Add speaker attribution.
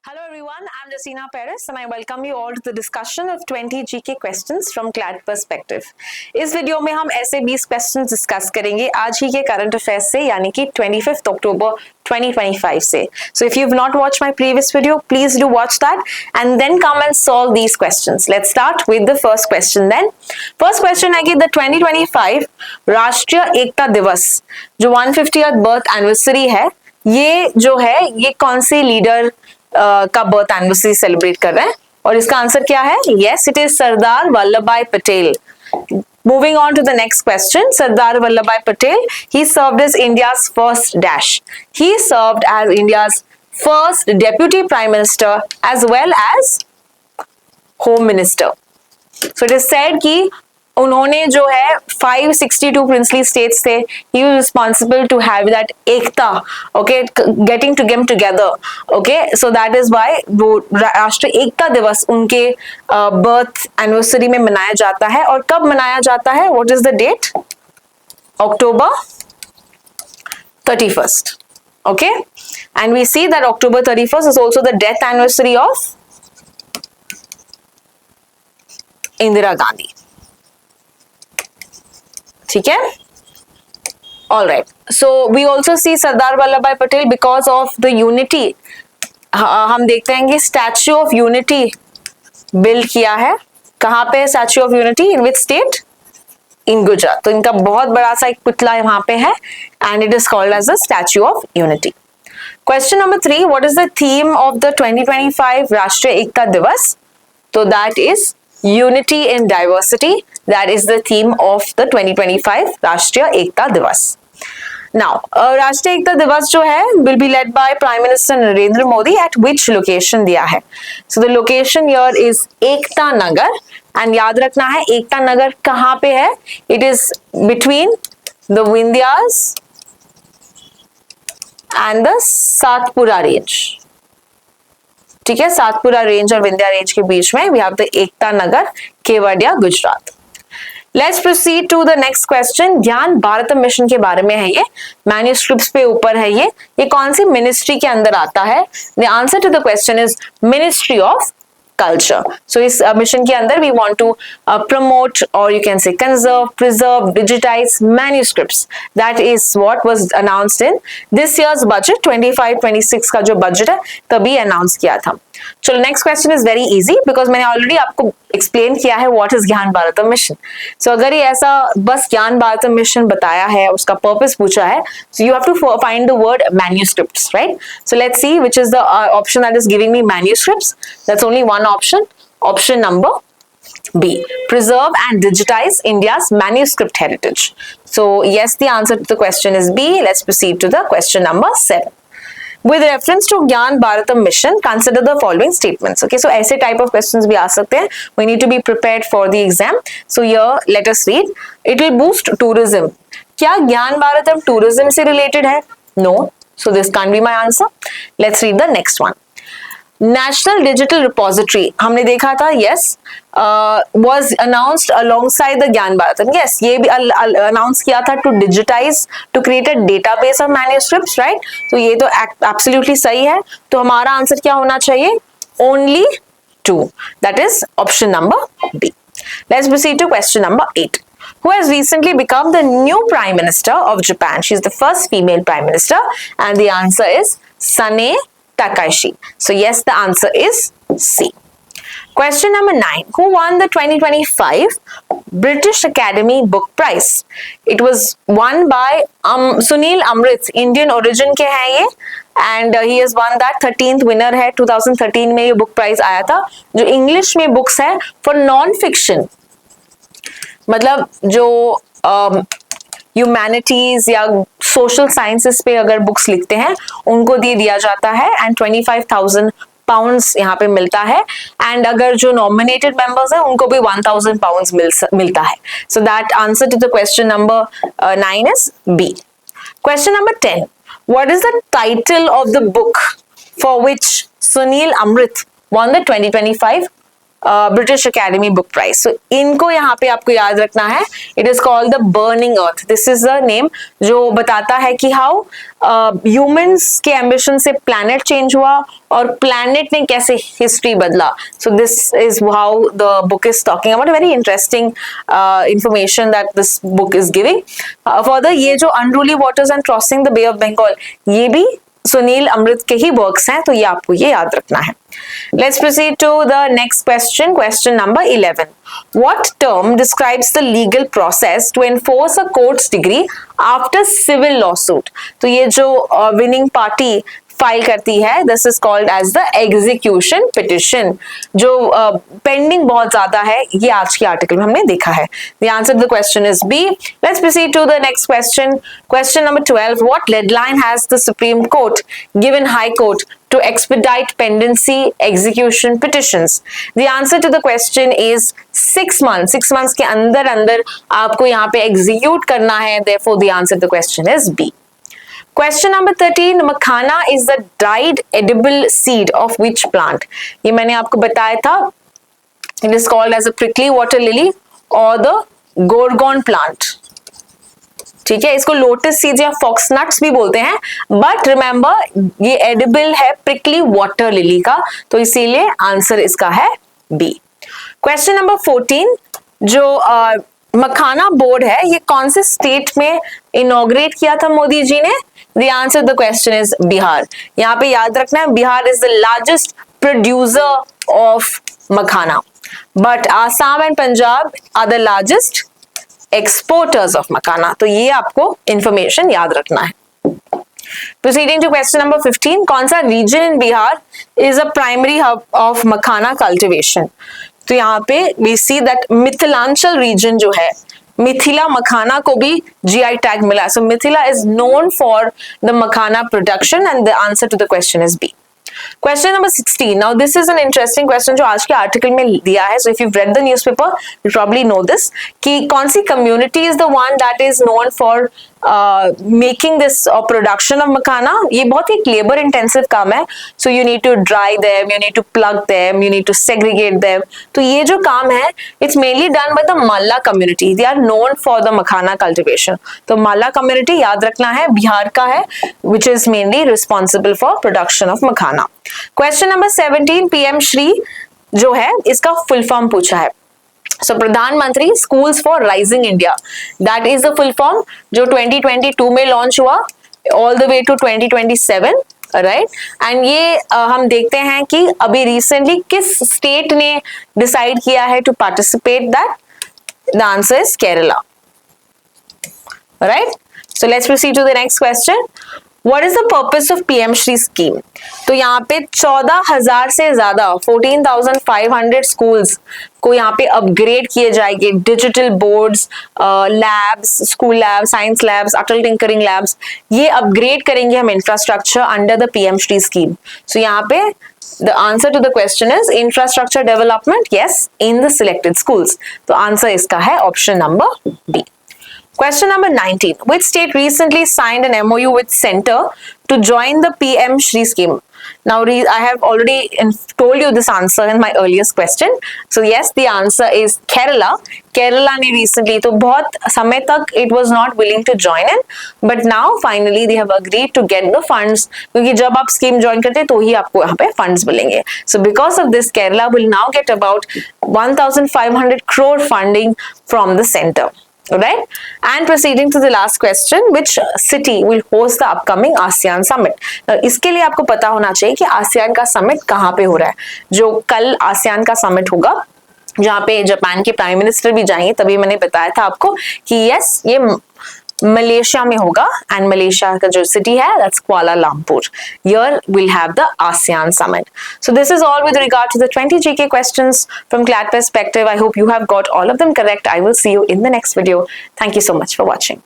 Speaker 1: Hello everyone, I'm Jasina Perez and I welcome you all to the discussion of 20 GK questions from CLAT Perspective. इस video में हम ऐसे 20 questions discuss करेंगे आज ही के current affairs से यानी कि 25th October 2025 से. So if you've not watched my previous video, please do watch that and then come and solve these questions. Let's start with the first question then. First question है कि the 2025 राष्ट्रीय एकता दिवस जो 150th birth anniversary है ये जो है ये कौन सी लीडर का बर्थ एनिवर्सरी सेलिब्रेट कर रहे हैं और इसका आंसर क्या है? Yes, it is Sardar Vallabh भाई Patel. Moving on to the next question, Sardar Vallabhbhai Patel, he served as India's first dash. He served as India's first deputy prime minister as well as home minister. So it is said कि उन्होंने जो है 562 princely states थे. He was responsible to have that Ekta, okay, getting to them together, okay. So that is why वो राष्ट्रीय एकता दिवस उनके birth anniversary में मनाया जाता है. और कब मनाया जाता है? What is the date? October 31st, okay. And we see that October 31st is also the death anniversary of Indira Gandhi. ठीक है? All right. So we also see Sardar Vallabhbhai Patel because of the unity. हम देखते हैं कि Statue of Unity build किया है. कहाँ पे Statue of Unity? In which state? In Gujarat. तो इनका बहुत बड़ा सा एक पुतला वहां पे है and it is called as the Statue of Unity. Question number 3. What is the theme of the 2025 राष्ट्रीय एकता दिवस? So that is Unity in Diversity. That is the theme of the 2025 राष्ट्रीय एकता दिवस. Now, राष्ट्रीय एकता दिवस जो है will be led by Prime Minister Narendra Modi at which location दिया है? So the location here is Ekta Nagar and याद रखना है एकता नगर कहाँ पे है? It is between the Vindhyas and the Satpura range. ठीक है, सातपुरा रेंज और विंध्या रेंज के बीच में we have the Ekta Nagar, Kevadia, Gujarat. Let's proceed to the next question. Gyan Bharat mission के बारे में है ये, मैन्यूस्क्रिप्ट्स पे ऊपर है ये कौन सी मिनिस्ट्री के अंदर आता है? The answer to the question is ministry of culture. So इस मिशन के अंदर we want to promote or you can say conserve, preserve, digitize manuscripts. That is what was announced in this year's budget. 25-26 का जो budget है तभी announce किया था. चलो next question is very easy because मैंने ऑलरेडी आपको एक्सप्लेन किया है व्हाट इज ज्ञान भारतम मिशन. सो अगर ये ऐसा बस ज्ञान भारतम मिशन बताया है, उसका पर्पस पूछा है, so you have to find the word manuscripts, right? So let's see which is the option that is giving me manuscripts. That's only one option, option number B. Preserve and digitize India's manuscript heritage. So yes, the answer to the question is B. Let's proceed to the question number 7. With reference to Gyan Bharatam mission, consider the following statements. Okay, so ऐसे type of questions भी आ सकते हैं. We need to be prepared for the exam. So here, let us read. It will boost tourism. क्या ज्ञान Bharatam tourism से related है? No. So this can't be my answer. Let's read the next one. National Digital Repository हमने देखा था, yes, was announced alongside the ज्ञान Bharatam. Yes, ये भी announce किया था to digitize, to create a database of manuscripts, right? तो ये तो absolutely सही है. तो हमारा आंसर क्या होना चाहिए? Only 2. That is option number B. Let's proceed to question number 8. Who has recently become the new Prime Minister of Japan? She is the first female Prime Minister and the answer is Sane Takahashi. So yes, the answer is C. Question number 9. Who won the 2025 British Academy Book Prize? It was won by Sunil Amrit. Indian origin के हैं ये and he has won that. 13th winner है. 2013 में ये book prize आया था. जो English में books है for non-fiction, मतलब जो ह्यूमैनिटीज या सोशल साइंसेस पे अगर बुक्स लिखते हैं उनको दिया जाता है एंड 25,000 पाउंड्स यहाँ पे मिलता है एंड अगर जो नॉमिनेटेड मेंबर्स हैं उनको भी 1,000 पाउंड्स मिलता है. So that answer to the question number 9 is B. Question number 10. What is the title of the book for which Sunil Amrit won the 2025 British Academy Book Prize. So इनको यहाँ पे आपको याद रखना है। It is called the burning earth. This is the name जो बताता है कि हाउ ह्यूमंस के एम्बिशन से प्लैनेट चेंज हुआ और प्लैनेट ने कैसे हिस्ट्री बदला। So this is how the book is talking about. Very interesting information that this book is giving. Further ये जो unruly waters and crossing the bay of Bengal, ये भी सुनील अमृत के ही वर्क्स हैं, तो ये आपको ये याद रखना है। Let's proceed to the next question. Question number 11. What term describes the legal process to enforce a court's degree after civil lawsuit? तो ये जो winning party फाइल करती है, this is called as the execution petition. जो pending बहुत ज्यादा है, ये आज के आर्टिकल में हमने देखा है। The answer the question is B. Let's proceed to the next question. Question number 12. What deadline has the supreme court given high court to expedite pendency execution petitions? The answer to the question is 6 months. 6 months के अंदर अंदर आपको यहाँ पे execute करना है। Therefore, the answer to the question is B. Question number 13. Makhana is the dried edible seed of which plant? ये मैंने आपको बताया था। It is called as a prickly water lily or the gorgon plant. ठीक है, इसको lotus seeds या fox nuts भी बोलते हैं, बट रिमेंबर ये एडिबल है प्रिकली वाटर लिली का, तो इसीलिए आंसर इसका है बी। Question number 14. जो मखाना बोर्ड है, ये कौन से स्टेट में इनॉग्रेट किया था मोदी जी ने? The answer the question is Bihar. यहाँ पे याद रखना है, Bihar is the largest producer of makhana, but Assam and Punjab are the largest exporters of makhana. तो ये आपको इंफॉर्मेशन याद रखना है। Proceeding to question number 15. कौन सा region in Bihar is a primary hub of makhana cultivation? तो यहाँ पे we see that Mithilanchal region जो है, मिथिला मखाना को भी GI टैग मिला। So Mithila is known for the makhana production and the answer to the question is B. Question number 16. Now this is an interesting question जो आज के आर्टिकल में दिया है. So if you've read the newspaper, you probably know this कि कौन सी community is the one that is known for making this production of makhana. ये बहुत ही labor intensive काम है. So you need to dry them, you need to plug them, you need to segregate them. तो ये जो काम है, it's mainly done by the Malla community. They are known for the makhana cultivation. तो Malla community याद रखना है, बिहार का है, which is mainly responsible for production of makhana. Question number 17. PM Shri जो है, इसका full form पूछा है. So Pradhanmantri schools for rising India, that is the full form जो 2022 में लॉन्च हुआ all the way to 2027, right. And ये हम देखते हैं कि अभी रिसेंटली किस स्टेट ने डिसाइड किया है to participate that? The answer is Kerala, right. So let's proceed to the next question. What is the purpose of PM Shri scheme? तो यहाँ पे 14,000 से ज्यादा 14,500 स्कूल्स को यहाँ पे अपग्रेड किए जाएंगे। Digital boards, labs, school labs, science labs, Atal tinkering labs, ये अपग्रेड करेंगे हम infrastructure under the PM Shri scheme. So यहाँ पे the answer to the question is infrastructure development, yes, in the selected schools. तो answer इसका है option number B. Question number 19. Which state recently signed an MOU with Center to join the PM Shri scheme? Now, I have already told you this answer in my earliest question. So, yes, the answer is Kerala. Kerala ने recently, तो बहुत समय तक it was not willing to join in, but now finally they have agreed to get the funds. क्योंकि जब आप scheme join करते हैं तो ही आपको यहाँ पे funds मिलेंगे. So, because of this, Kerala will now get about 1,500 crore funding from the center. Right? And proceeding to the last question, which city will host the upcoming ASEAN summit? Now, इसके लिए आपको पता होना चाहिए कि ASEAN का summit कहाँ पे हो रहा है। जो कल ASEAN का summit होगा, जहाँ पे जापान के प्राइम मिनिस्टर भी जाएंगे, तभी मैंने बताया था आपको कि यस, ये मलेशिया में होगा, एंड मलेशिया का जो सिटी है that's कुआला Lumpur. Here we'll have the ASEAN summit. So this is all with regard to the 20 GK questions from CLAT Perspective. I hope you have got all of them correct. I will see you in the next video. Thank you so much for watching.